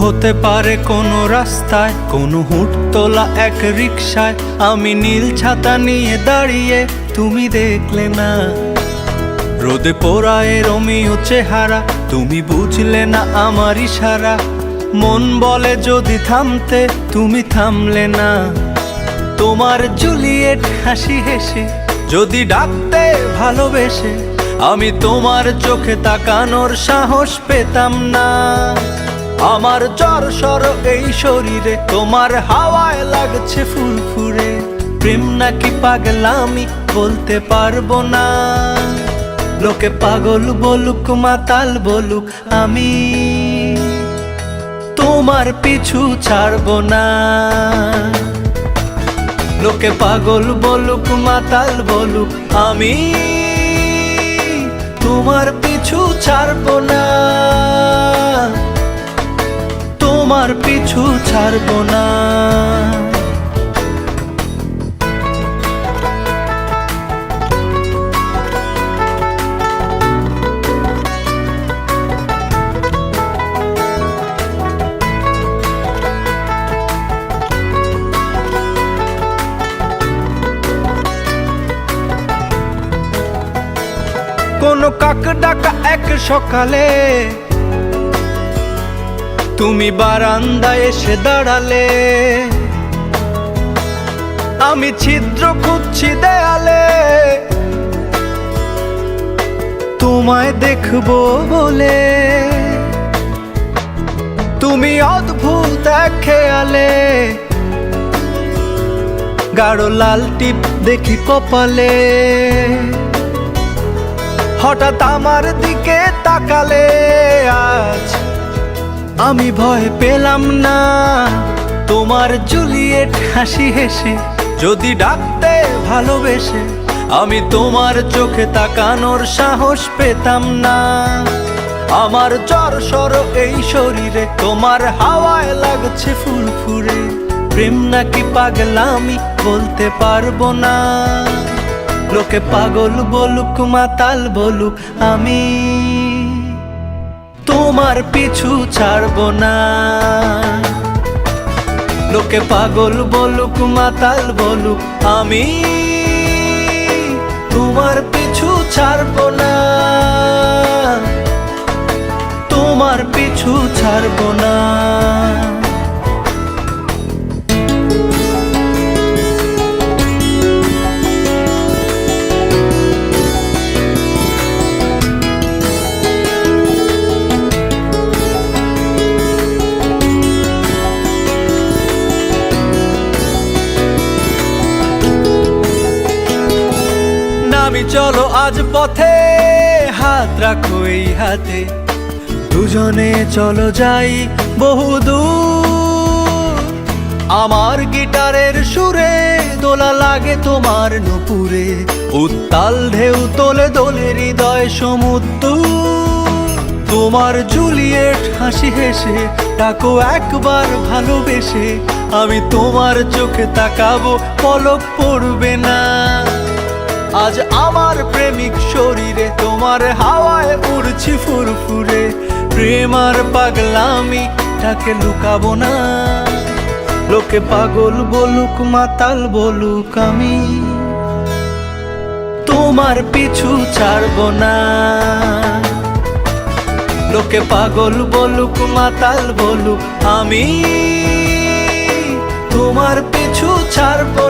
হতে পারে কোনো রাস্তায়, কোনো হুট তোলা এক রিকশায় আমি নীল ছাতা নিয়ে দাঁড়িয়ে, তুমি দেখলে না। রোদে পোড়ায় রোমিও চেহারা, তুমি বুঝলে না আমার ইশারা। মন বলে যদি থামতে, তুমি থামলে না। তোমার জুলিয়েট হাসি হেসে যদি ডাকতে ভালোবেসে, আমি তোমার চোখে তাকানোর সাহস পেতাম না। আমার জ্বর এই শরীরে, তোমার হাওয়ায় লাগছে ফুরফুরে। প্রেম নাকি পাগলামি বলতে পারবো না। লোকে পাগল বলুক মাতাল বলুক, আমি তোমার পিছু ছাড়বো না। লোকে পাগল বলুক মাতাল বলুক, আমি তোমার পিছু ছাড়বো না। তোমার পিছু ছাড়বো না। কোনো কাক ডাকা এক সকালে তুমি বারান্দায় এসে দাঁড়ালে। আমি ছিদ্র খুঁজছি দেয়ালে, তোমায় দেখবো বলে। তুমি অদ্ভুত এক খেয়ালে, গাঢ় লাল টিপ দেখি কপালে। হঠাৎ আমার দিকে তাকালে, আজ আমি ভয় পেলাম না। তোমার জুলিয়েট হাসি হেসে যদি ডাকতে ভালোবেসে, আমি তোমার চোখে তাকানোর সাহস পেতাম না। আমার জ্বর এই শরীরে, তোমার হাওয়ায় লাগছে ফুরফুরে। প্রেম নাকি পাগলামি বলতে পারবো না। লোকে পাগল বলুক মাতাল বলুক, আমি তোমার পিছু ছাড়বো না। লোকে পাগল বলুক মাতাল বলুক, আমি তোমার পিছু ছাড়বো না। তোমার পিছু ছাড়বো না। আমি চলো আজ পথে, হাত রাখো এই হাতে। দুজনে চলো যাই বহুদূর। আমার গিটারের সুরে দোলা লাগে তোমার নুপুরে। উত্তাল ঢেউ তোলে দোলে হৃদয় সমুদ্র। তোমার জুলিয়েট হাসি হেসে ডাকো একবার ভালোবেসে। আমি তোমার চোখে তাকাবো, পলক পড়বে না। আজ আমার প্রেমিক শরীরে, তোমার হাওয়ায় উড়ছি ফুরফুরে। প্রেম আর পাগলামি তাকে লুকাবো না। লোকে পাগল বলুক মাতাল বলুক, আমি তোমার পিছু ছাড়বো না। লোকে পাগল বলুক মাতাল বলুক, আমি তোমার পিছু ছাড়বো